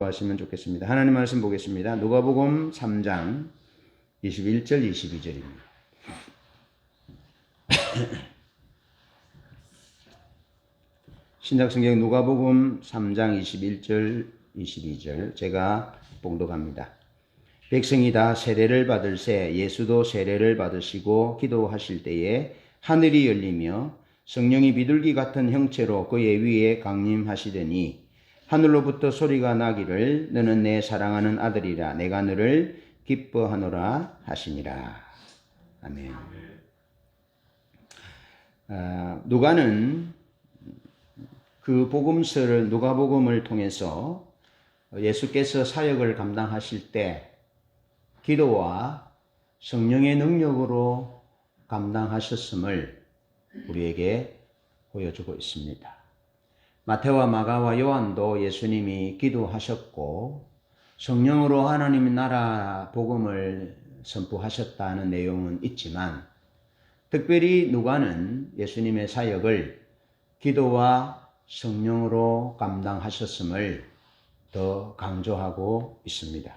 하시면 좋겠습니다. 하나님 말씀 보겠습니다. 누가복음 3장 21절 22절입니다. 신약성경 누가복음 3장 21절 22절 제가 봉독합니다. 백성이 다 세례를 받을새 예수도 세례를 받으시고 기도하실 때에 하늘이 열리며 성령이 비둘기 같은 형체로 그의 위에 강림하시더니 하늘로부터 소리가 나기를 너는 내 사랑하는 아들이라 내가 너를 기뻐하노라 하시니라. 아멘. 누가는 그 복음서를 누가복음을 통해서 예수께서 사역을 감당하실 때 기도와 성령의 능력으로 감당하셨음을 우리에게 보여주고 있습니다. 마태와 마가와 요한도 예수님이 기도하셨고 성령으로 하나님의 나라 복음을 선포하셨다는 내용은 있지만 특별히 누가는 예수님의 사역을 기도와 성령으로 감당하셨음을 더 강조하고 있습니다.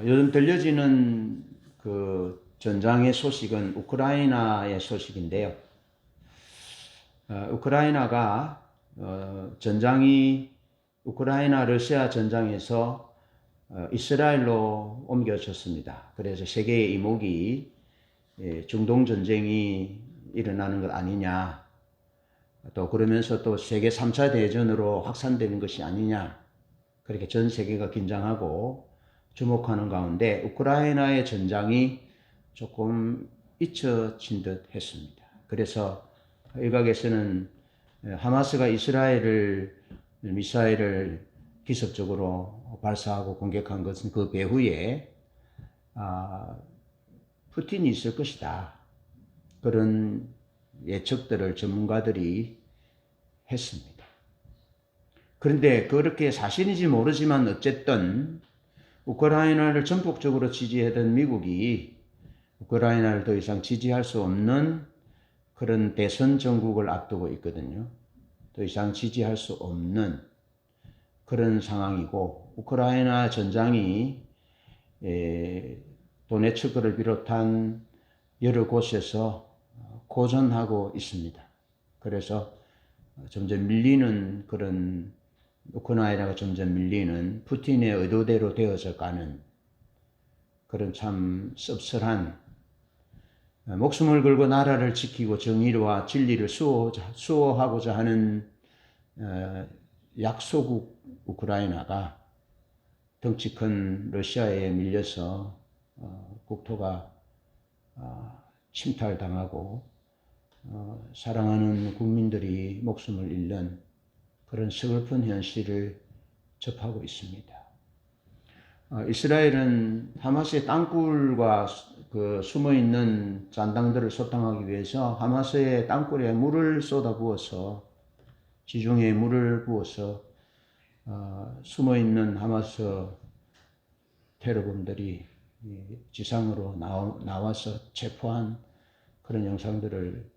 요즘 들려지는 그 전장의 소식은 우크라이나의 소식인데요. 우크라이나가 우크라이나 러시아 전장에서 이스라엘로 옮겨졌습니다. 그래서 세계의 이목이 중동 전쟁이 일어나는 것 아니냐, 또 그러면서 또 세계 3차 대전으로 확산되는 것이 아니냐, 그렇게 전 세계가 긴장하고 주목하는 가운데 우크라이나의 전장이 조금 잊혀진 듯 했습니다. 그래서 일각에서는 하마스가 이스라엘을 미사일을 기습적으로 발사하고 공격한 것은 그 배후에 푸틴이 있을 것이다. 그런 예측들을 전문가들이 했습니다. 그런데 그렇게 사실인지 모르지만 어쨌든 우크라이나를 전폭적으로 지지하던 미국이 우크라이나를 더 이상 지지할 수 없는 그런 대선 정국을 앞두고 있거든요. 더 이상 지지할 수 없는 그런 상황이고 우크라이나 전장이 도네츠크를 비롯한 여러 곳에서 고전하고 있습니다. 그래서 점점 밀리는 그런 우크라이나가 점점 밀리는 푸틴의 의도대로 되어져 가는 그런 참 씁쓸한 목숨을 걸고 나라를 지키고 정의와 진리를 수호하고자 하는 약소국 우크라이나가 덩치 큰 러시아에 밀려서 국토가 침탈당하고 사랑하는 국민들이 목숨을 잃는 그런 슬픈 현실을 접하고 있습니다. 이스라엘은 하마스의 땅굴과 그 숨어있는 잔당들을 소탕하기 위해서 하마스의 땅굴에 물을 쏟아부어서 지중해에 물을 부어서 숨어있는 하마스 테러범들이 지상으로 나와서 체포한 그런 영상들을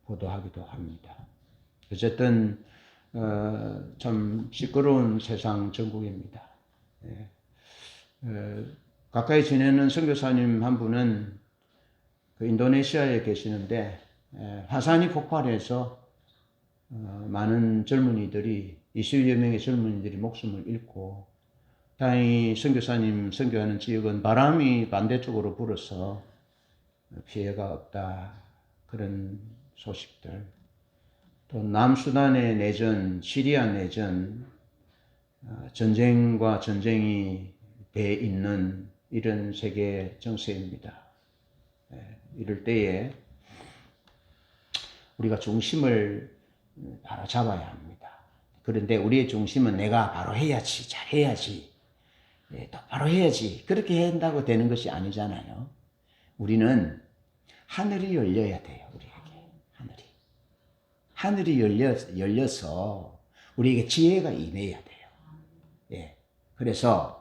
보도하기도 합니다. 어쨌든 참 시끄러운 세상 전국입니다. 가까이 지내는 선교사님 한 분은 그 인도네시아에 계시는데 화산이 폭발해서 많은 젊은이들이 20여 명의 젊은이들이 목숨을 잃고 다행히 선교사님 선교하는 지역은 바람이 반대쪽으로 불어서 피해가 없다. 그런 소식들. 또 남수단의 내전, 시리아 내전, 전쟁과 전쟁이 돼 있는 이런 세계 정세입니다. 이럴 때에 우리가 중심을 바로 잡아야 합니다. 그런데 우리의 중심은 내가 바로 해야지, 잘해야지, 똑바로 해야지, 그렇게 한다고 되는 것이 아니잖아요. 우리는 하늘이 열려야 돼요. 우리에게 하늘이 열려서 우리에게 지혜가 임해야 돼요. 그래서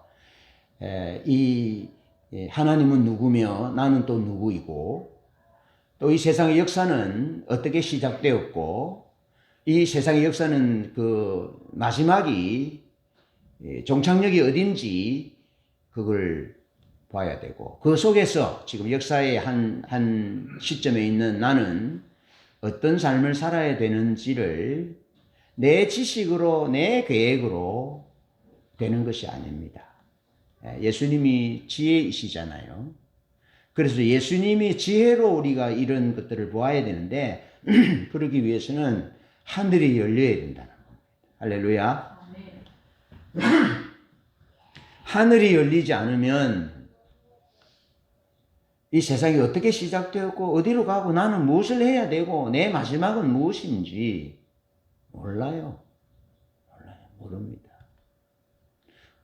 하나님은 누구며 나는 또 누구이고 또 이 세상의 역사는 어떻게 시작되었고 이 세상의 역사는 그 마지막이 종착역이 어딘지 그걸 봐야 되고 그 속에서 지금 역사의 한 시점에 있는 나는 어떤 삶을 살아야 되는지를 내 지식으로 내 계획으로 되는 것이 아닙니다. 예수님이 지혜이시잖아요. 그래서 예수님이 지혜로 우리가 이런 것들을 보아야 되는데 그러기 위해서는 하늘이 열려야 된다는 겁니다. 할렐루야. 하늘이 열리지 않으면 이 세상이 어떻게 시작되었고 어디로 가고 나는 무엇을 해야 되고 내 마지막은 무엇인지 몰라요. 모릅니다.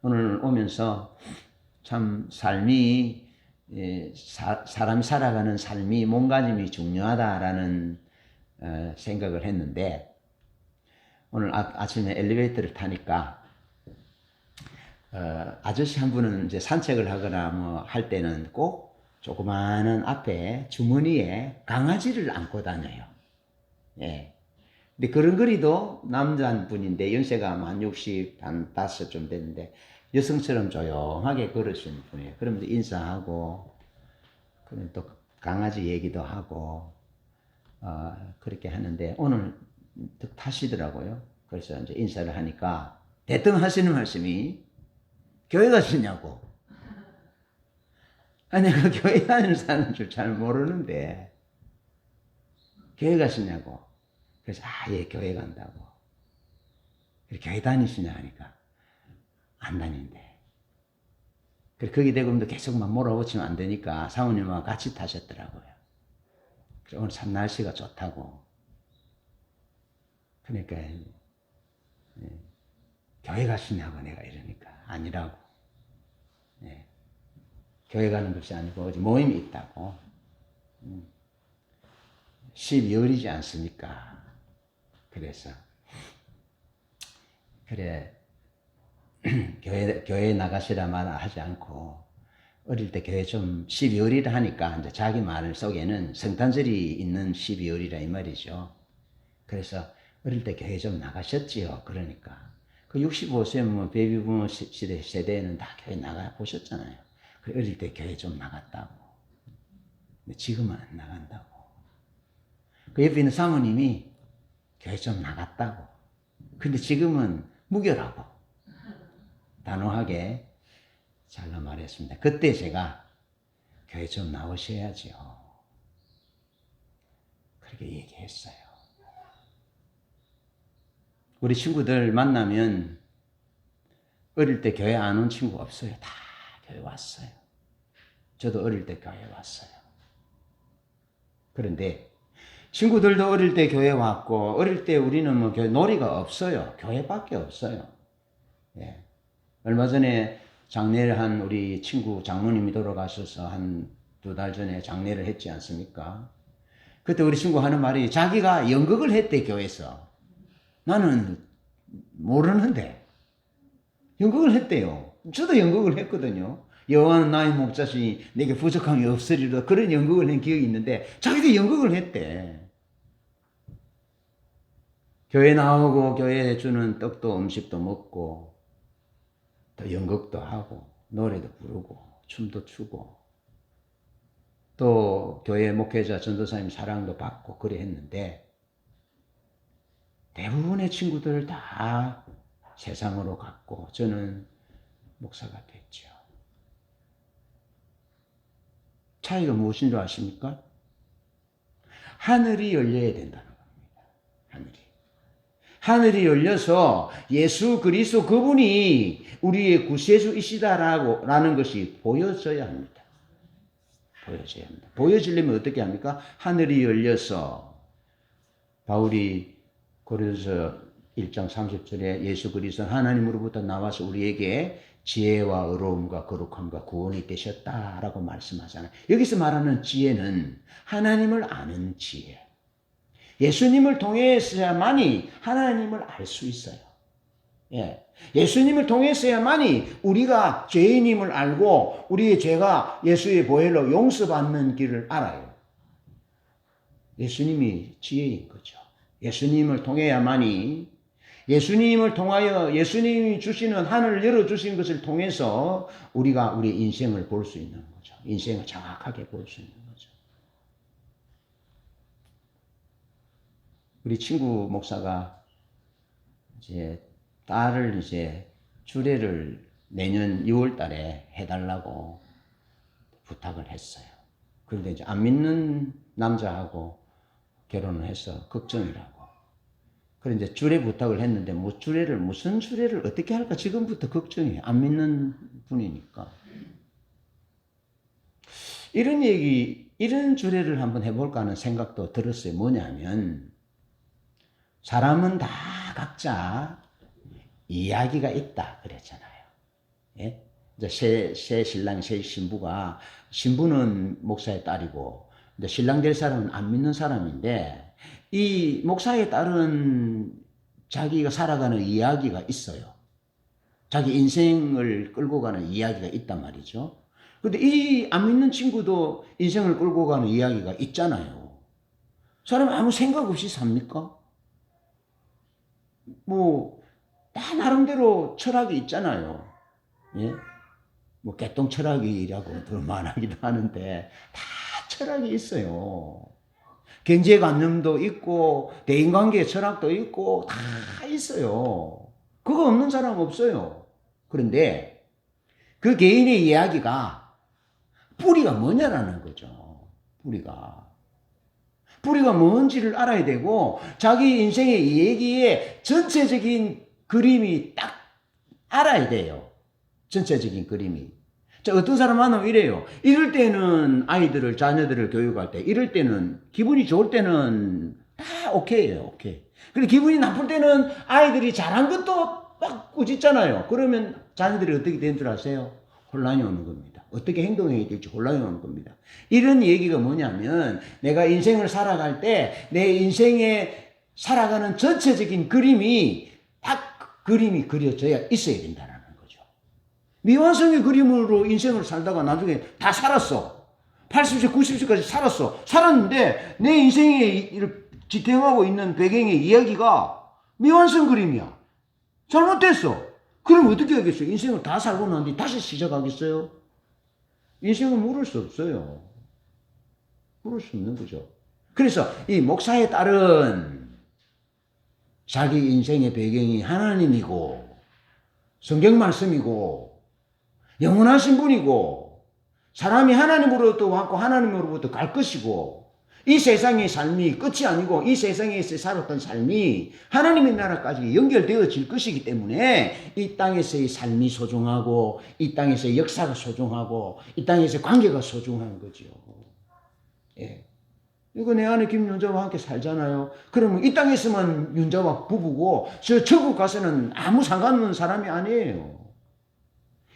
오늘 오면서 참 삶이 사람 살아가는 삶이 몸가짐이 중요하다라는 생각을 했는데 오늘 아침에 엘리베이터를 타니까 아저씨 한 분은 이제 산책을 하거나 뭐 할 때는 꼭 조그마한 앞에 주머니에 강아지를 안고 다녀요. 예. 근데 걸음걸이도 남자분인데 연세가 한 60, 한 5좀 됐는데 여성처럼 조용하게 걸으시는 분이에요. 그러면서 인사하고, 그럼 또 강아지 얘기도 하고, 그렇게 하는데 오늘 타시더라고요. 그래서 이제 인사를 하니까 대뜸 하시는 말씀이 교회 가시냐고. 아니, 그 교회 다니는 사람은 줄 잘 모르는데 교회 가시냐고. 그래서 예, 교회 간다고. 교회 다니시냐 하니까 안 다닌대. 그래서 거기 대고 계속 막 몰아붙이면 안 되니까 사모님하고 같이 타셨더라고요. 그래서 오늘 참 날씨가 좋다고. 그러니까 교회 가시냐고 내가 이러니까 아니라고. 교회 가는 것이 아니고 어디 모임이 있다고. 12월이지 않습니까? 그래서 그래 교회 나가시라 말 하지 않고 어릴 때 교회 좀 12월이라 하니까 이제 자기 말 속에는 성탄절이 있는 12월이라 이 말이죠. 그래서 어릴 때 교회 좀 나가셨지요. 그러니까 그 65세 뭐 베이비부모 시대 세대에는 다 교회 나가 보셨잖아요. 그 어릴 때 교회 좀 나갔다고. 근데 지금은 안 나간다고. 그 옆에 있는 사모님이 교회 좀 나갔다고. 근데 지금은 무결하고. 단호하게 잘라 말했습니다. 그때 제가 교회 좀 나오셔야지요. 그렇게 얘기했어요. 우리 친구들 만나면 어릴 때 교회 안 온 친구 없어요. 다 교회 왔어요. 저도 어릴 때 교회 왔어요. 그런데 친구들도 어릴 때 교회 왔고 어릴 때 우리는 뭐 교회 놀이가 없어요. 교회밖에 없어요. 예. 얼마 전에 장례를 한 우리 친구 장모님이 돌아가셔서 한 2달 전에 장례를 했지 않습니까? 그때 우리 친구 하는 말이 자기가 연극을 했대 교회에서. 나는 모르는데 연극을 했대요. 저도 연극을 했거든요. 여호와는 나의 목자시니 내게 부족함이 없으리라. 그런 연극을 한 기억이 있는데 자기도 연극을 했대. 교회 나오고 교회에 주는 떡도 음식도 먹고 또 연극도 하고 노래도 부르고 춤도 추고 또 교회 목회자 전도사님 사랑도 받고 그래 했는데 대부분의 친구들 다 세상으로 갔고 저는 목사가 됐죠. 차이가 무엇인 줄 아십니까? 하늘이 열려야 된다는 겁니다. 하늘이 열려서 예수 그리스도 그분이 우리의 구세주이시다라는 것이 보여져야 합니다. 보여져야 합니다. 보여지려면 어떻게 합니까? 하늘이 열려서 바울이 고린도서 1장 30절에 예수 그리스도는 하나님으로부터 나와서 우리에게 지혜와 의로움과 거룩함과 구원이 되셨다라고 말씀하잖아요. 여기서 말하는 지혜는 하나님을 아는 지혜. 예수님을 통해서야만이 하나님을 알 수 있어요. 예. 예수님을 통해서야만이 우리가 죄인임을 알고 우리의 죄가 예수의 보혈로 용서받는 길을 알아요. 예수님이 지혜인 거죠. 예수님을 통해야만이, 예수님을 통하여 예수님이 주시는 하늘을 열어주신 것을 통해서 우리가 우리 인생을 볼 수 있는 거죠. 인생을 정확하게 볼 수 있는 거죠. 우리 친구 목사가 이제 딸을 이제 주례를 내년 6월 달에 해달라고 부탁을 했어요. 그런데 이제 안 믿는 남자하고 결혼을 해서 걱정이라고. 그런데 주례 부탁을 했는데 뭐 주례를 무슨 주례를 어떻게 할까 지금부터 걱정이에요. 안 믿는 분이니까. 이런 주례를 한번 해볼까 하는 생각도 들었어요. 뭐냐면 사람은 다 각자 이야기가 있다 그랬잖아요. 예? 이제 새 신랑, 새 신부가, 신부는 목사의 딸이고, 이제 신랑 될 사람은 안 믿는 사람인데, 이 목사의 딸은 자기가 살아가는 이야기가 있어요. 자기 인생을 끌고 가는 이야기가 있단 말이죠. 근데 이 안 믿는 친구도 인생을 끌고 가는 이야기가 있잖아요. 사람 아무 생각 없이 삽니까? 뭐, 다 나름대로 철학이 있잖아요. 예? 뭐, 개똥 철학이라고 말하기도 하는데, 다 철학이 있어요. 경제관념도 있고, 대인관계 철학도 있고, 다 있어요. 그거 없는 사람 없어요. 그런데, 그 개인의 이야기가 뿌리가 뭐냐라는 거죠. 뿌리가 뭔지를 알아야 되고 자기 인생의 얘기의 전체적인 그림이 딱 알아야 돼요. 전체적인 그림이. 자, 어떤 사람 만나면 이래요. 이럴 때는 아이들을, 자녀들을 교육할 때, 이럴 때는 기분이 좋을 때는 다 오케이예요. 오케이. 근데 기분이 나쁠 때는 아이들이 잘한 것도 막 꾸짖잖아요. 그러면 자녀들이 어떻게 되는 줄 아세요? 혼란이 오는 겁니다. 어떻게 행동해야 될지 혼란이 오는 겁니다. 이런 얘기가 뭐냐면 내가 인생을 살아갈 때 내 인생에 살아가는 전체적인 그림이 딱 그림이 그려져야 있어야 된다는 거죠. 미완성의 그림으로 인생을 살다가 나중에 다 살았어. 80세, 90세까지 살았어. 살았는데 내 인생에 지탱하고 있는 배경의 이야기가 미완성 그림이야. 잘못됐어. 그럼 어떻게 하겠어요? 인생을 다 살고 난 뒤 다시 시작하겠어요? 인생은 물을 수 없어요. 물을 수 없는 거죠. 그래서 이 목사의 딸은 자기 인생의 배경이 하나님이고 성경 말씀이고 영원하신 분이고 사람이 하나님으로부터 왔고 하나님으로부터 갈 것이고 이 세상의 삶이 끝이 아니고 이 세상에서 살았던 삶이 하나님의 나라까지 연결되어질 것이기 때문에 이 땅에서의 삶이 소중하고 이 땅에서의 역사가 소중하고 이 땅에서의 관계가 소중한 거죠. 예. 이거 내 아내 김윤자와 함께 살잖아요. 그러면 이 땅에서만 윤자와 부부고 저 천국 가서는 아무 상관없는 사람이 아니에요.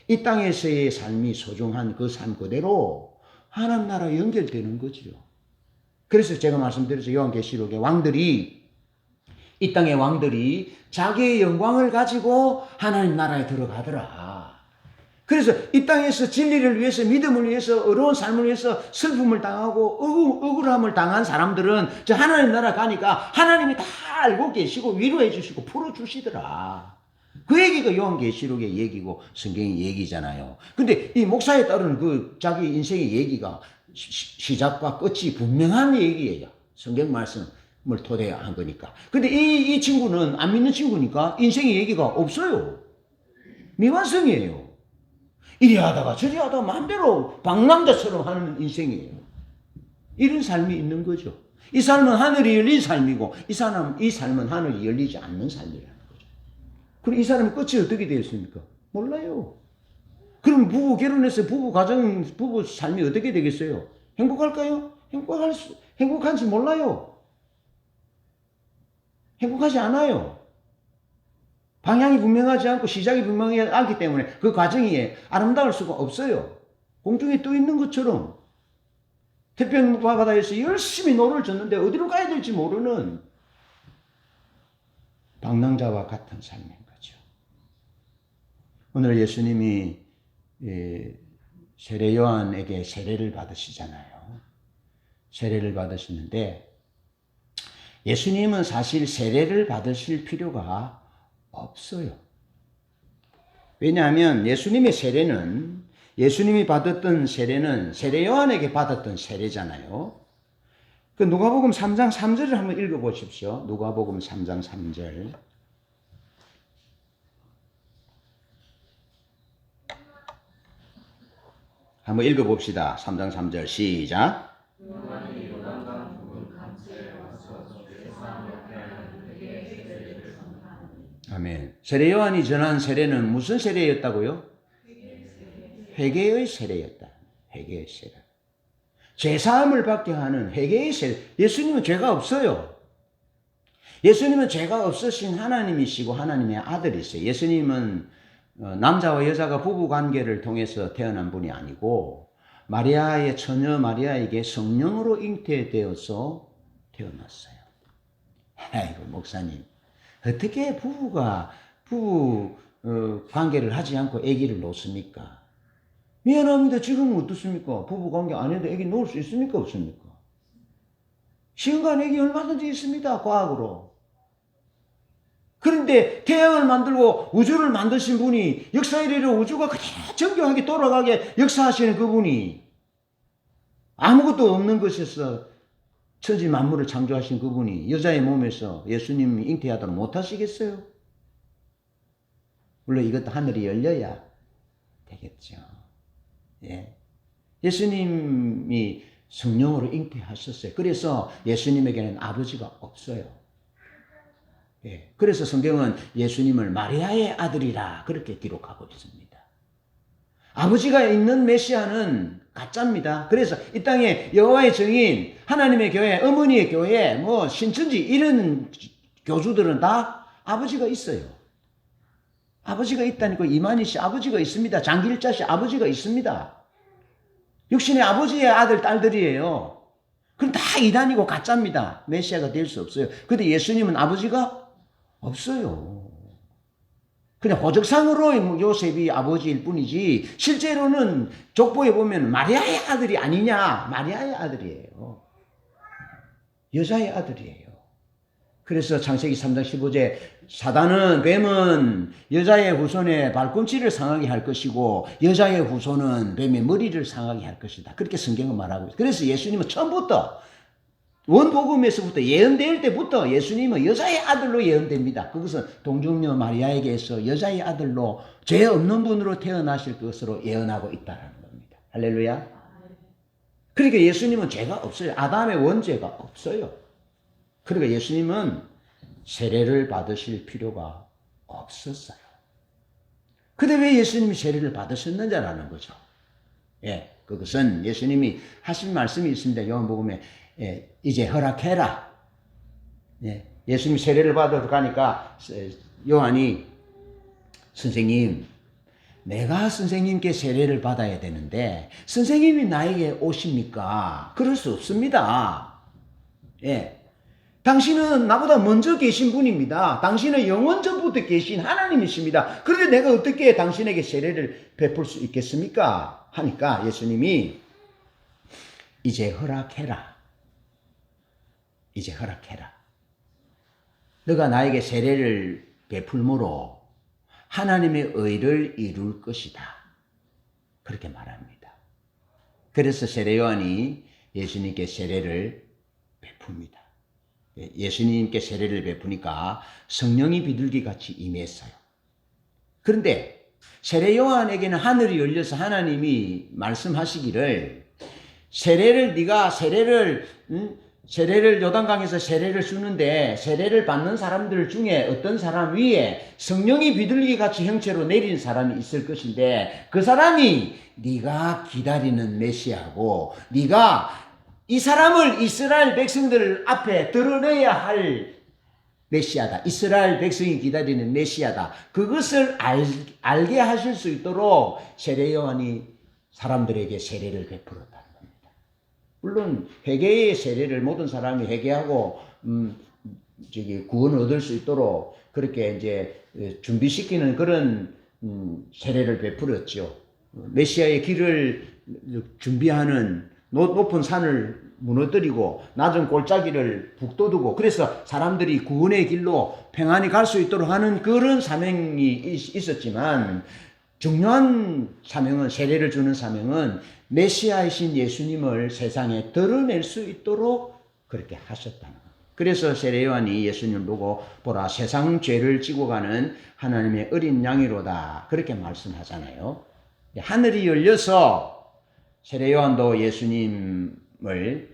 이 땅에서의 삶이 소중한 그 삶 그대로 하나님 나라에 연결되는 거죠. 그래서 제가 말씀드렸죠. 요한계시록의 왕들이 이 땅의 왕들이 자기의 영광을 가지고 하나님 나라에 들어가더라. 그래서 이 땅에서 진리를 위해서 믿음을 위해서 어려운 삶을 위해서 슬픔을 당하고 억울함을 당한 사람들은 저 하나님 나라 가니까 하나님이 다 알고 계시고 위로해 주시고 풀어주시더라. 그 얘기가 요한계시록의 얘기고 성경의 얘기잖아요. 근데 이 목사에 따른 그 자기 인생의 얘기가 시작과 끝이 분명한 얘기예요. 성경 말씀을 토대한 거니까. 근데 이 친구는 안 믿는 친구니까 인생의 얘기가 없어요. 미완성이에요. 이리 하다가 저리 하다가 마음대로 방랑자처럼 하는 인생이에요. 이런 삶이 있는 거죠. 이 삶은 하늘이 열린 삶이고 이 삶은 하늘이 열리지 않는 삶이라는 거죠. 그럼 이 사람의 끝이 어떻게 되었습니까? 몰라요. 그럼 부부 결혼해서 부부 삶이 어떻게 되겠어요? 행복할까요? 행복한지 몰라요. 행복하지 않아요. 방향이 분명하지 않고 시작이 분명하지 않기 때문에 그 과정이 아름다울 수가 없어요. 공중에 떠 있는 것처럼 태평양 바다에서 열심히 노를 젓는데 어디로 가야 될지 모르는 방랑자와 같은 삶인 거죠. 오늘 예수님이 세례 요한에게 세례를 받으시잖아요. 세례를 받으시는데 예수님은 사실 세례를 받으실 필요가 없어요. 왜냐하면 예수님이 받았던 세례는 세례 요한에게 받았던 세례잖아요. 그 누가복음 3장 3절을 한번 읽어보십시오. 누가복음 3장 3절. 한번 읽어봅시다. 3장 3절 시작. 아멘. 세례 요한이 전한 세례는 무슨 세례였다고요? 회개의 세례였다. 회개의 세례. 죄사함을 받게 하는 회개의 세례. 예수님은 죄가 없어요. 예수님은 죄가 없으신 하나님이시고 하나님의 아들이세요. 예수님은 남자와 여자가 부부 관계를 통해서 태어난 분이 아니고 마리아의 처녀 마리아에게 성령으로 잉태되어서 태어났어요. 아이고 목사님, 어떻게 부부 관계를 하지 않고 아기를 놓습니까? 미안합니다. 지금 어떻습니까? 부부 관계 안 해도 아기 놓을 수 있습니까? 없습니까? 시간간 아기 얼마든지 있습니다. 과학으로. 그런데 태양을 만들고 우주를 만드신 분이, 역사 이래로 우주가 그대로 정교하게 돌아가게 역사하시는 그분이, 아무것도 없는 것에서 천지 만물을 창조하신 그분이 여자의 몸에서 예수님이 잉태하도록 못하시겠어요? 물론 이것도 하늘이 열려야 되겠죠. 예. 예수님이 성령으로 잉태하셨어요. 그래서 예수님에게는 아버지가 없어요. 예. 그래서 성경은 예수님을 마리아의 아들이라 그렇게 기록하고 있습니다. 아버지가 있는 메시아는 가짜입니다. 그래서 이 땅에 여호와의 증인, 하나님의 교회, 어머니의 교회, 신천지 이런 교주들은 다 아버지가 있어요. 아버지가 있다니까. 이만희 씨 아버지가 있습니다. 장길자 씨 아버지가 있습니다. 육신의 아버지의 아들, 딸들이에요. 그럼 다 이단이고 가짜입니다. 메시아가 될 수 없어요. 근데 예수님은 아버지가 없어요. 그냥 호적상으로 요셉이 아버지일 뿐이지 실제로는 족보에 보면 마리아의 아들이 아니냐. 마리아의 아들이에요. 여자의 아들이에요. 그래서 창세기 3장 15절 사단은, 뱀은 여자의 후손의 발꿈치를 상하게 할 것이고 여자의 후손은 뱀의 머리를 상하게 할 것이다. 그렇게 성경은 말하고 있어요. 그래서 예수님은 처음부터 원복음에서부터 예언될 때부터 예수님은 여자의 아들로 예언됩니다. 그것은 동정녀 마리아에게서 여자의 아들로 죄 없는 분으로 태어나실 것으로 예언하고 있다는 겁니다. 할렐루야. 그러니까 예수님은 죄가 없어요. 아담의 원죄가 없어요. 그러니까 예수님은 세례를 받으실 필요가 없었어요. 근데 왜 예수님이 세례를 받으셨느냐라는 거죠. 예, 그것은 예수님이 하신 말씀이 있습니다. 요한복음에 이제 허락해라. 예, 예수님이 세례를 받으러 가니까 요한이, 선생님, 내가 선생님께 세례를 받아야 되는데 선생님이 나에게 오십니까? 그럴 수 없습니다. 예. 당신은 나보다 먼저 계신 분입니다. 당신은 영원 전부터 계신 하나님이십니다. 그런데 내가 어떻게 당신에게 세례를 베풀 수 있겠습니까? 하니까 예수님이 이제 허락해라. 이제 허락해라. 너가 나에게 세례를 베풀므로 하나님의 의를 이룰 것이다. 그렇게 말합니다. 그래서 세례 요한이 예수님께 세례를 베풉니다. 예수님께 세례를 베푸니까 성령이 비둘기같이 임했어요. 그런데 세례 요한에게는 하늘이 열려서 하나님이 말씀하시기를, 네가 세례를 요단강에서 세례를 주는데 세례를 받는 사람들 중에 어떤 사람 위에 성령이 비둘기같이 형체로 내린 사람이 있을 것인데 그 사람이 네가 기다리는 메시아고, 네가 이 사람을 이스라엘 백성들 앞에 드러내야 할 메시아다. 이스라엘 백성이 기다리는 메시아다. 그것을 알게 하실 수 있도록 세례 요한이 사람들에게 세례를 베풀었다는 겁니다. 물론 회개의 세례를 모든 사람이 회개하고 구원을 얻을 수 있도록 그렇게 이제 준비시키는 그런 세례를 베풀었죠. 메시아의 길을 준비하는 높은 산을 무너뜨리고 낮은 골짜기를 북돋우고 그래서 사람들이 구원의 길로 평안히 갈 수 있도록 하는 그런 사명이 있었지만 중요한 사명은 세례를 주는 사명은 메시아이신 예수님을 세상에 드러낼 수 있도록 그렇게 하셨다는 거예요. 그래서 세례 요한이 예수님을 보고 보라 세상 죄를 지고 가는 하나님의 어린 양이로다 그렇게 말씀하잖아요. 하늘이 열려서 세례 요한도 예수님을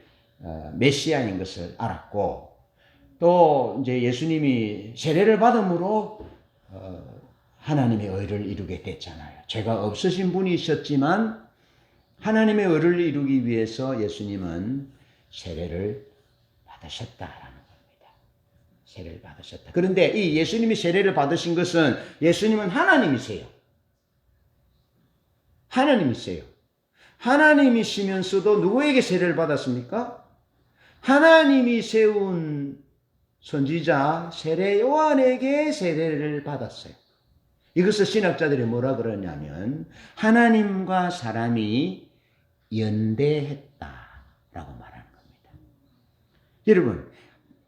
메시아인 것을 알았고 또 이제 예수님이 세례를 받음으로 하나님의 의를 이루게 됐잖아요. 죄가 없으신 분이셨지만 하나님의 의를 이루기 위해서 예수님은 세례를 받으셨다라는 겁니다. 세례를 받으셨다. 그런데 이 예수님이 세례를 받으신 것은 예수님은 하나님이세요. 하나님이세요. 하나님이시면서도 누구에게 세례를 받았습니까? 하나님이 세운 선지자 세례 요한에게 세례를 받았어요. 이것을 신학자들이 뭐라 그러냐면 하나님과 사람이 연대했다라고 말하는 겁니다. 여러분,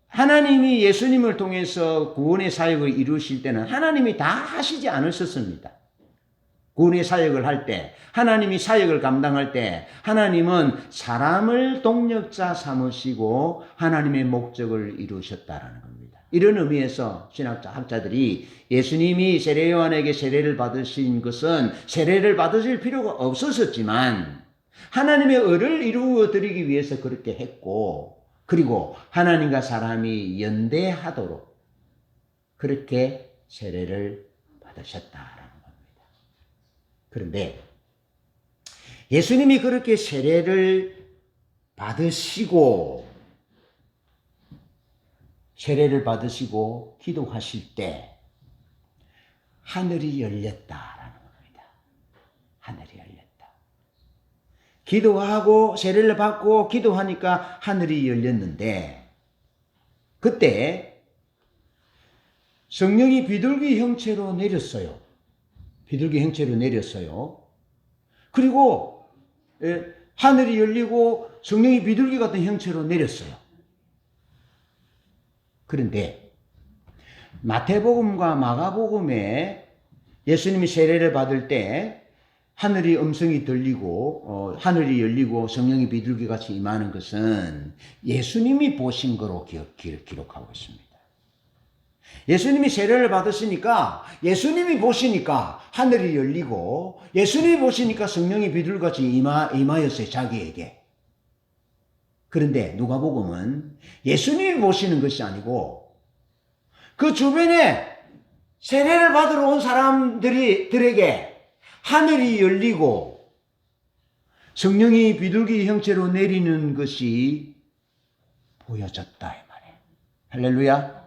하나님이 예수님을 통해서 구원의 사역을 이루실 때는 하나님이 다 하시지 않으셨습니다. 구원의 사역을 할 때, 하나님이 사역을 감당할 때 하나님은 사람을 동력자 삼으시고 하나님의 목적을 이루셨다라는 겁니다. 이런 의미에서 학자들이 예수님이 세례 요한에게 세례를 받으신 것은 세례를 받으실 필요가 없었지만 하나님의 의를 이루어 드리기 위해서 그렇게 했고 그리고 하나님과 사람이 연대하도록 그렇게 세례를 받으셨다라는 겁니다. 그런데 예수님이 그렇게 세례를 받으시고 기도하실 때 하늘이 열렸다라는 겁니다. 하늘이 열렸다. 기도하고 세례를 받고 기도하니까 하늘이 열렸는데 그때 성령이 비둘기 형체로 내렸어요. 비둘기 형체로 내렸어요. 그리고 하늘이 열리고 성령이 비둘기 같은 형체로 내렸어요. 그런데 마태복음과 마가복음에 예수님이 세례를 받을 때 하늘이 음성이 들리고 하늘이 열리고 성령이 비둘기같이 임하는 것은 예수님이 보신 거로 기록하고 있습니다. 예수님이 세례를 받으시니까 예수님이 보시니까 하늘이 열리고 예수님이 보시니까 성령이 비둘기같이 임하였어요. 자기에게. 그런데 누가복음은 예수님이 보시는 것이 아니고 그 주변에 세례를 받으러 온 사람들에게 하늘이 열리고 성령이 비둘기 형체로 내리는 것이 보여졌다 이 말이에요. 할렐루야.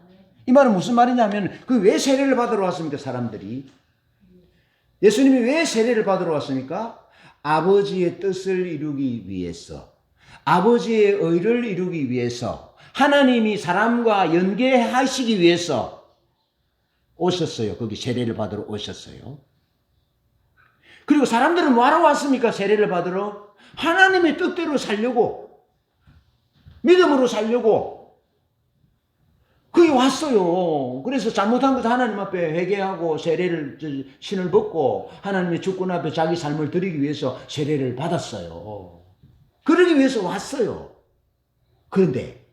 이 말은 무슨 말이냐면 왜 세례를 받으러 왔습니까? 사람들이. 예수님이 왜 세례를 받으러 왔습니까? 아버지의 뜻을 이루기 위해서, 아버지의 의를 이루기 위해서, 하나님이 사람과 연계하시기 위해서 오셨어요. 거기 세례를 받으러 오셨어요. 그리고 사람들은 뭐하러 왔습니까? 세례를 받으러? 하나님의 뜻대로 살려고, 믿음으로 살려고 거기 왔어요. 그래서 잘못한 것 하나님 앞에 회개하고 세례를 신을 벗고 하나님의 주권 앞에 자기 삶을 드리기 위해서 세례를 받았어요. 그러기 위해서 왔어요. 그런데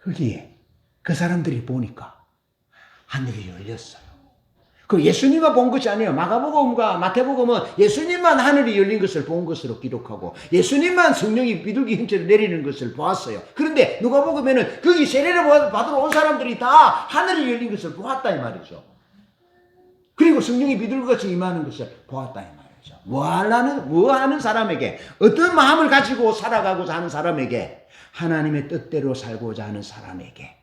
거기에 그 사람들이 보니까 하늘이 열렸어요. 그 예수님만 본 것이 아니에요. 마가복음과 마태복음은 예수님만 하늘이 열린 것을 본 것으로 기록하고 예수님만 성령이 비둘기 형체로 내리는 것을 보았어요. 그런데 누가복음에는 거기 세례를 받으러 온 사람들이 다 하늘이 열린 것을 보았다 이 말이죠. 그리고 성령이 비둘기같이 임하는 것을 보았다 이 말이죠. 뭐하는 사람에게, 어떤 마음을 가지고 살아가고자 하는 사람에게, 하나님의 뜻대로 살고자 하는 사람에게,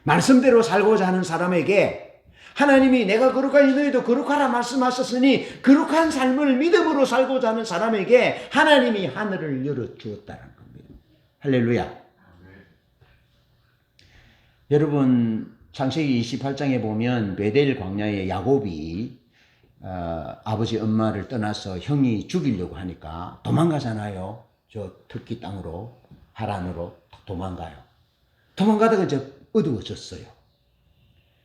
말씀대로 살고자 하는 사람에게 하나님이 내가 거룩하니 너희도 거룩하라 말씀하셨으니 거룩한 삶을 믿음으로 살고자 하는 사람에게 하나님이 하늘을 열어주었다는 겁니다. 할렐루야. 여러분 창세기 28장에 보면 베델 광야에 야곱이 아버지 엄마를 떠나서 형이 죽이려고 하니까 도망가잖아요. 저 터키 땅으로, 하란으로 도망가요. 도망가다가 이제 어두워졌어요.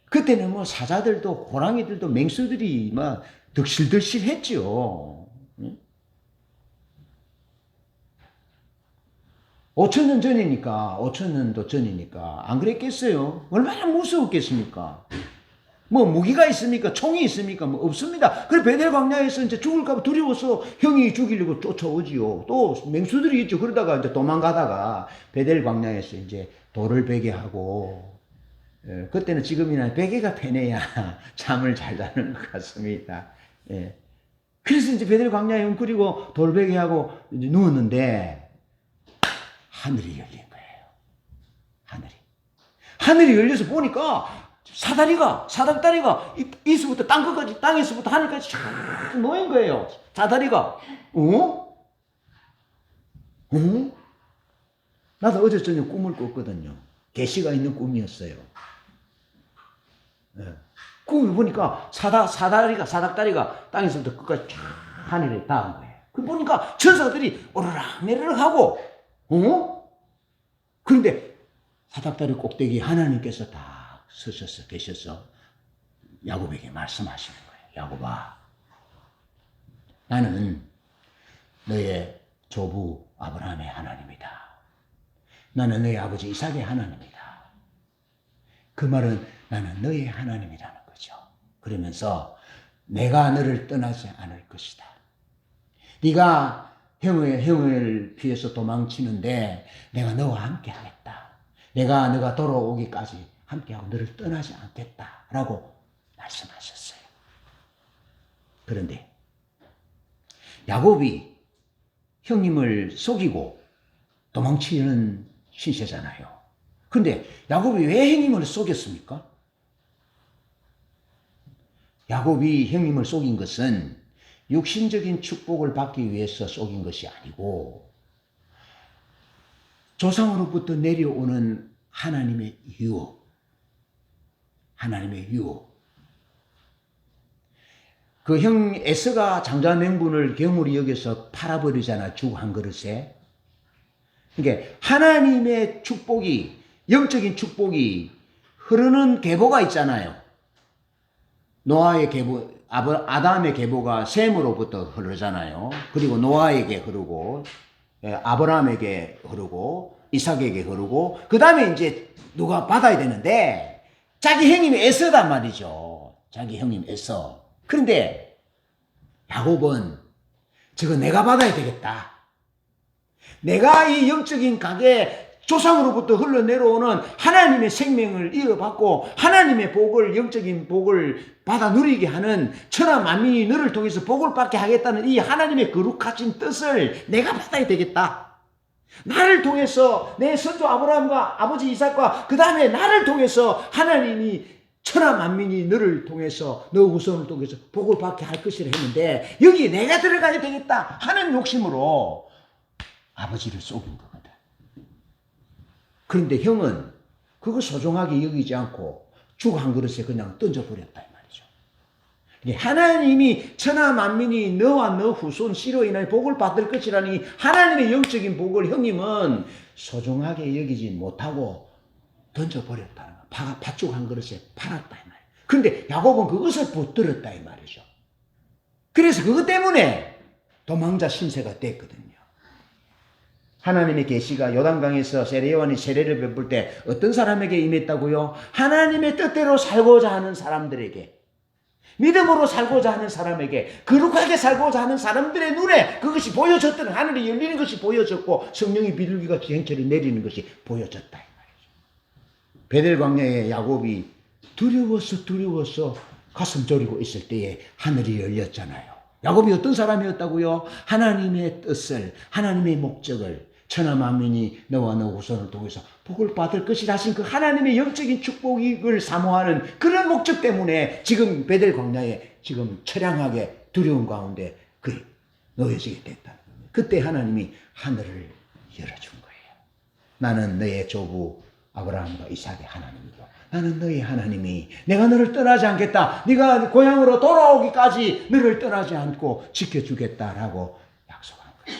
그때는 뭐 사자들도 호랑이들도 맹수들이 막 득실득실 했죠. 5,000년 전이니까, 5,000년도 전이니까 안 그랬겠어요? 얼마나 무서웠겠습니까? 뭐 무기가 있습니까? 총이 있습니까? 뭐 없습니다. 그래 베델 광야에서 이제 죽을까 봐 두려워서 형이 죽이려고 쫓아오지요. 또 맹수들이 있죠. 그러다가 이제 도망가다가 베델 광야에서 이제 돌을 베게 하고, 그때는 지금이나 베개가 편해야 잠을 잘 자는 것 같습니다. 예. 그래서 이제 베델 광야에 웅크리고 돌 베게 하고 이제 누웠는데 하늘이 열린 거예요. 하늘이 열려서 보니까 사닥다리가 이수부터 땅끝까지, 땅에서부터 하늘까지 쫙 놓인 거예요. 사다리가. 나도 어제 저녁 꿈을 꿨거든요. 계시가 있는 꿈이었어요. 네. 꿈을 보니까 사닥다리가 땅에서부터 끝까지 쫙 하늘에 닿은 거예요. 그 보니까 천사들이 오르락내리락 하고, 그런데 사닥다리 꼭대기 하나님께서 다 계셔서 야곱에게 말씀하시는 거예요. 야곱아, 나는 너의 조부 아브라함의 하나님이다. 나는 너의 아버지 이삭의 하나님이다. 그 말은 나는 너의 하나님이라는 거죠. 그러면서 내가 너를 떠나지 않을 것이다. 네가 형을 피해서 도망치는데 내가 너와 함께 하겠다. 너가 돌아오기까지 함께하고 너를 떠나지 않겠다라고 말씀하셨어요. 그런데 야곱이 형님을 속이고 도망치는 신세잖아요. 그런데 야곱이 왜 형님을 속였습니까? 야곱이 형님을 속인 것은 육신적인 축복을 받기 위해서 속인 것이 아니고 조상으로부터 내려오는 하나님의 유혹. 그 형 에서가 장자 명분을 경홀히 여겨서 팔아버리잖아. 죽 한 그릇에. 그러니까 하나님의 축복이, 영적인 축복이 흐르는 계보가 있잖아요. 노아의 계보, 아담의 계보가 셈으로부터 흐르잖아요. 그리고 노아에게 흐르고, 아브라함에게 흐르고, 이삭에게 흐르고, 그 다음에 이제 누가 받아야 되는데, 자기 형님이 에서단 말이죠. 자기 형님 에서. 그런데 야곱은 저거 내가 받아야 되겠다. 내가 이 영적인 가게 조상으로부터 흘러내려오는 하나님의 생명을 이어받고 하나님의 복을, 영적인 복을 받아 누리게 하는 천하 만민이 너를 통해서 복을 받게 하겠다는 이 하나님의 거룩하신 뜻을 내가 받아야 되겠다. 나를 통해서 내 선조 아브라함과 아버지 이삭과 그 다음에 나를 통해서 하나님이 천하 만민이 너를 통해서 너 후손을 통해서 복을 받게 할 것이라 했는데 여기 내가 들어가야 되겠다 하는 욕심으로 아버지를 속인 거거든. 그런데 형은 그거 소중하게 여기지 않고 죽 한 그릇에 그냥 던져버렸다 이 말이죠. 하나님이 천하 만민이 너와 너 후손 씨로 인하여 복을 받을 것이라니 하나님의 영적인 복을 형님은 소중하게 여기지 못하고 던져버렸다는 거야. 팥죽 한 그릇에 팔았다 이 말이야. 그런데 야곱은 그것을 붙들었다 이 말이죠. 그래서 그것 때문에 도망자 신세가 됐거든요. 하나님의 계시가 요단강에서 세례요한이 세례를 베풀 때 어떤 사람에게 임했다고요? 하나님의 뜻대로 살고자 하는 사람들에게, 믿음으로 살고자 하는 사람에게, 거룩하게 살고자 하는 사람들의 눈에 그것이 보여졌던, 하늘이 열리는 것이 보여졌고 성령의 비둘기같이 행체를 내리는 것이 보여졌다 이 말이죠. 베델 광야에 야곱이 두려워서 가슴 졸이고 있을 때에 하늘이 열렸잖아요. 야곱이 어떤 사람이었다고요? 하나님의 뜻을, 하나님의 목적을, 천하 만민이 너와 너 후손을 통해서 복을 받을 것이라 하신 그 하나님의 영적인 축복을 사모하는 그런 목적 때문에 지금 베델 광야에 지금 처량하게 두려운 가운데 놓여지게 됐다는 겁니다. 그때 하나님이 하늘을 열어준 거예요. 나는 너의 조부 아브라함과 이삭의 하나님이고 나는 너희 하나님이 내가 너를 떠나지 않겠다. 네가 고향으로 돌아오기까지 너를 떠나지 않고 지켜주겠다라고 약속한 거예요.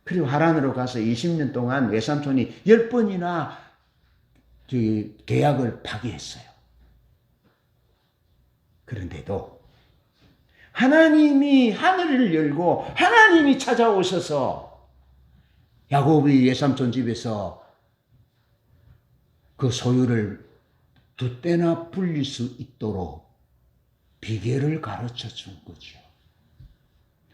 그리고 하란으로 가서 20년 동안 외삼촌이 10번이나 계약을 파기했어요. 그런데도 하나님이 하늘을 열고 하나님이 찾아오셔서 야곱이 외삼촌 집에서 그 소유를 두 때나 불릴 수 있도록 비결을 가르쳐 준 거죠.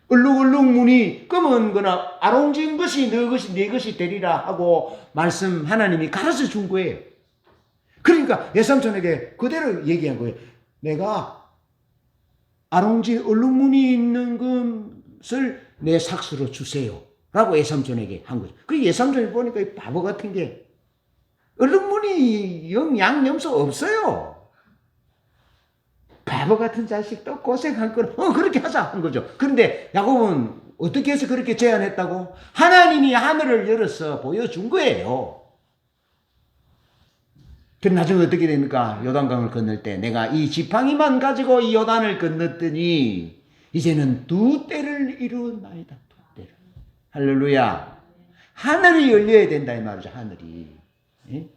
얼룩얼룩 무늬 검은 거나 아롱진 것이 너 것이 내 것이 되리라 하고 말씀 하나님이 가르쳐 준 거예요. 그러니까 외삼촌에게 그대로 얘기한 거예요. 내가 아롱진 얼룩무늬 있는 것을 내 삭수로 주세요 라고 외삼촌에게 한 거죠. 그 외삼촌이 보니까 이 바보 같은 게 얼룩무늬 양염소 없어요. 바보 같은 자식도 고생한 걸 그렇게 하자 한 거죠. 그런데 야곱은 어떻게 해서 그렇게 제안했다고? 하나님이 하늘을 열어서 보여준 거예요. 그럼 나중에 어떻게 됩니까? 요단강을 건널 때 내가 이 지팡이만 가지고 이 요단을 건넜더니 이제는 두 때를 이루었나이다. 두 때를. 할렐루야. 하늘이 열려야 된다 이 말이죠. 하늘이. 예?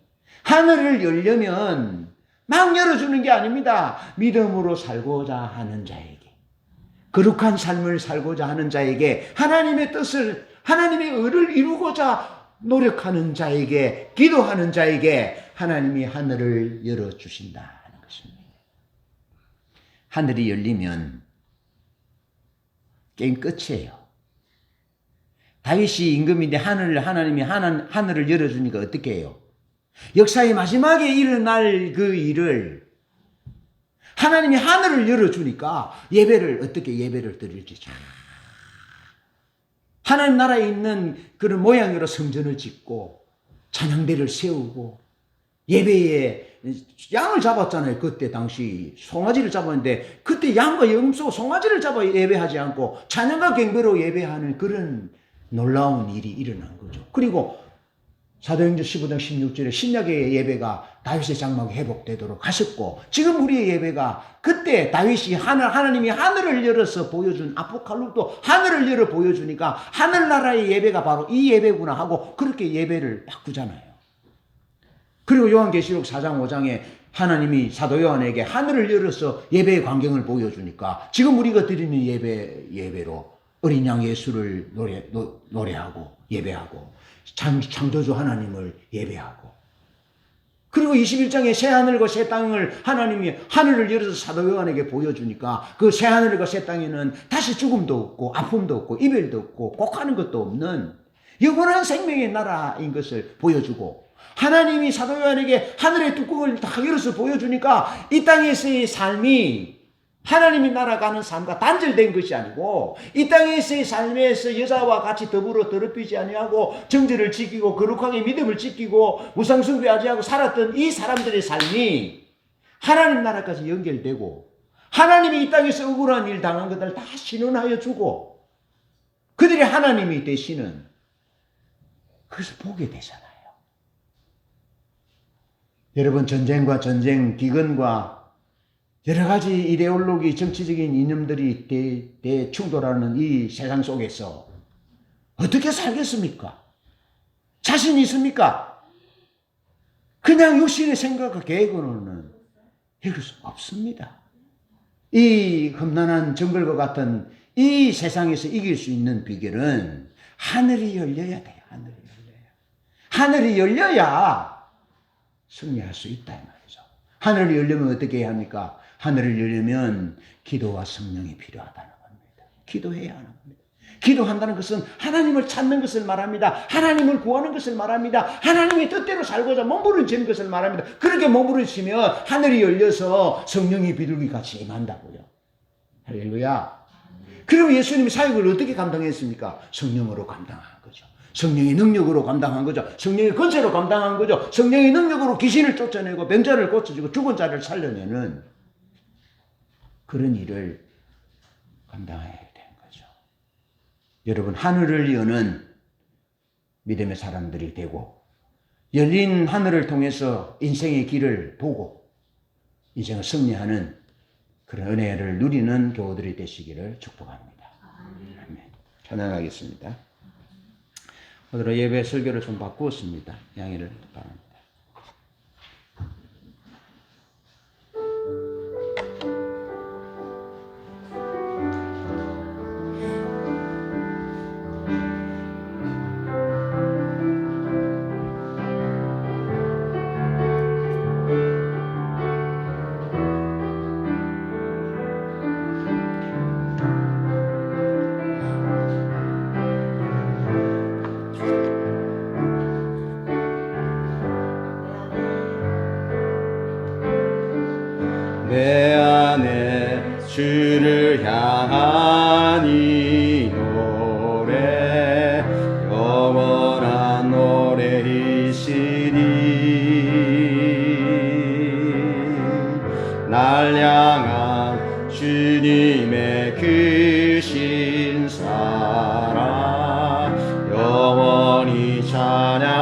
하늘을 열려면 막 열어주는 게 아닙니다. 믿음으로 살고자 하는 자에게, 거룩한 삶을 살고자 하는 자에게, 하나님의 뜻을, 하나님의 의를 이루고자 노력하는 자에게, 기도하는 자에게 하나님이 하늘을 열어주신다는 것입니다. 하늘이 열리면 게임 끝이에요. 다윗이 임금인데 하나님이 하늘을 열어주니까 어떻게 해요? 역사의 마지막에 일어날 그 일을 하나님이 하늘을 열어주니까 어떻게 예배를 드릴지 하나님 나라에 있는 그런 모양으로 성전을 짓고 찬양대를 세우고 예배에 양을 잡았잖아요. 그때 당시 송아지를 잡았는데 그때 양과 염소 송아지를 잡아 예배하지 않고 찬양과 경배로 예배하는 그런 놀라운 일이 일어난 거죠. 그리고 사도행전 15장 16절에 신약의 예배가 다윗의 장막이 회복되도록 하셨고 지금 우리의 예배가 그때 다윗이 하나님이 하늘을 열어서 보여준 아포칼립도 하늘을 열어 보여주니까 하늘나라의 예배가 바로 이 예배구나 하고 그렇게 예배를 바꾸잖아요. 그리고 요한계시록 4장 5장에 하나님이 사도 요한에게 하늘을 열어서 예배의 광경을 보여주니까 지금 우리가 드리는 예배로 어린 양 예수를 노래하고 예배하고 창조주 하나님을 예배하고 그리고 21장에 새 하늘과 새 땅을 하나님이 하늘을 열어서 사도 요한에게 보여주니까 그 새 하늘과 새 땅에는 다시 죽음도 없고 아픔도 없고 이별도 없고 곡하는 것도 없는 영원한 생명의 나라인 것을 보여주고 하나님이 사도 요한에게 하늘의 뚜껑을 다 열어서 보여주니까 이 땅에서의 삶이 하나님이 날아가는 삶과 단절된 것이 아니고 이 땅에서의 삶에서 여자와 같이 더불어 더럽히지 아니하고 정죄를 지키고 거룩하게 믿음을 지키고 우상숭배하지 않고 살았던 이 사람들의 삶이 하나님 나라까지 연결되고 하나님이 이 땅에서 억울한 일 당한 것들을 다 신원하여 주고 그들이 하나님이 되시는 그것을 보게 되잖아요. 여러분 전쟁과 전쟁 기근과 여러 가지 이데올로기, 정치적인 이념들이 대충돌하는 이 세상 속에서 어떻게 살겠습니까? 자신 있습니까? 그냥 육신의 생각과 계획으로는 이길 수 없습니다. 이 험난한 정글과 같은 이 세상에서 이길 수 있는 비결은 하늘이 열려야 돼요. 하늘이 열려야 승리할 수 있다 이 말이죠. 하늘이 열리면 어떻게 해야 합니까? 하늘을 열려면 기도와 성령이 필요하다는 겁니다. 기도해야 하는 겁니다. 기도한다는 것은 하나님을 찾는 것을 말합니다. 하나님을 구하는 것을 말합니다. 하나님의 뜻대로 살고자 몸부림치는 것을 말합니다. 그렇게 몸부림치면 하늘이 열려서 성령이 비둘기 같이 임한다고요. 할렐루야. 그럼 예수님이 사역을 어떻게 감당했습니까? 성령으로 감당한 거죠. 성령의 능력으로 감당한 거죠. 성령의 권세로 감당한 거죠. 성령의 능력으로 귀신을 쫓아내고 병자를 고쳐주고 죽은 자를 살려내는 그런 일을 감당해야 되는 거죠. 여러분 하늘을 여는 믿음의 사람들이 되고 열린 하늘을 통해서 인생의 길을 보고 인생을 승리하는 그런 은혜를 누리는 교우들이 되시기를 축복합니다. 아멘. 찬양하겠습니다. 오늘은 예배 설교를 좀 바꾸었습니다. 양해를 바랍니다. 내 안에 주를 향한 이 노래 영원한 노래이시니 날 향한 주님의 크신 사랑 영원히 찬양합니다.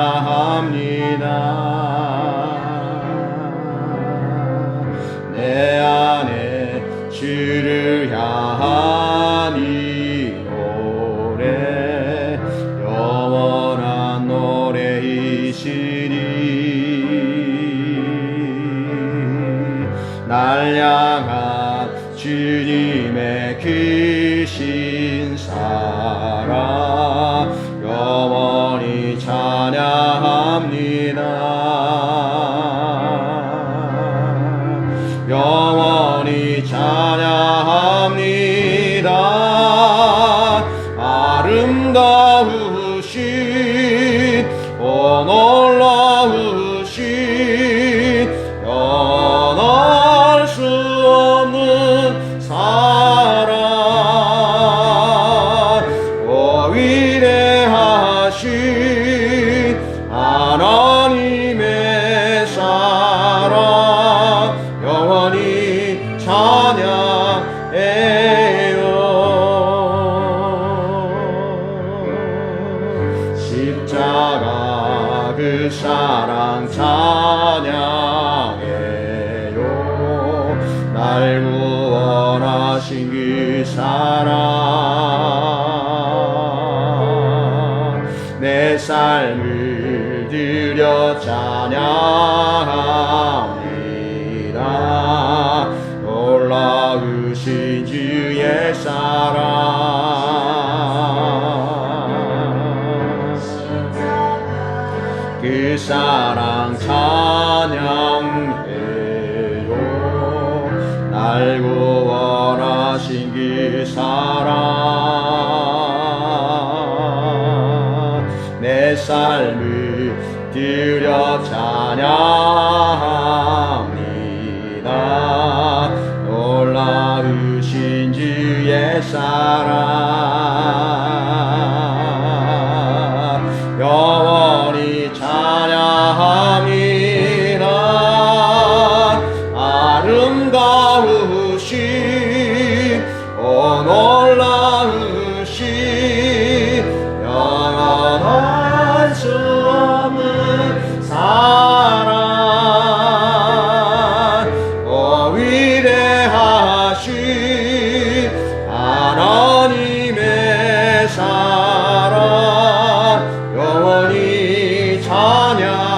내 안에 주를 향한 이 노래 영원한 노래이시니 날 향한 주님의 크신 사랑 영원히 찬양합니다. 영원히 찬양합니다. 아름다우신 놀라우신 연할 수 없는 사랑 위대하신 하나님의 사랑 영원히 찬양해요. 십자가 그 사랑 찬양해요. 날 구원하신 그 사랑 내 삶을 드려 찬양합니다. 놀라우신 주의 사랑 그 사랑 찬양해요. 날 구원하신 그 사랑 내 삶을 드려 찬양합니다. 놀라우신 주의 사랑 영원히 찬양합니다. 아름다우신 놀라우신 영원할 수 없는 사랑 위대하신 하나님의 사랑 영원히 찬양해요.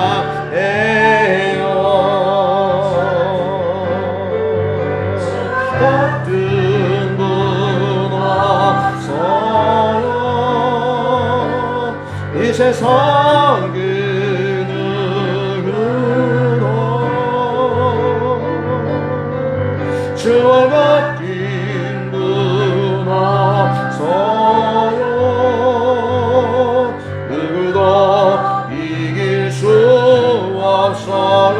같은 분 없어요. 이 세상 그 누구도 주와 같은 분 없어요. 누구도 이길 수 없어요.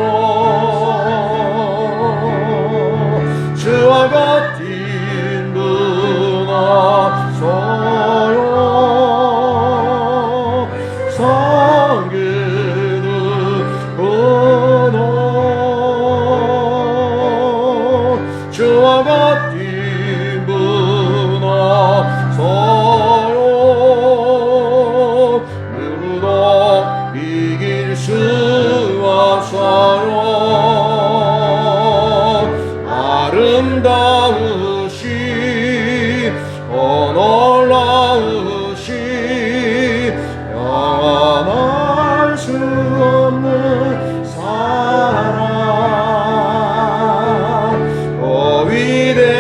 주와 같은 분 없어요. 성 그 누구도 주와 같은 분 없어요. 누구도 이길 수 아름다우시 놀라우시 영원할 수 없는 사랑 오 위대하신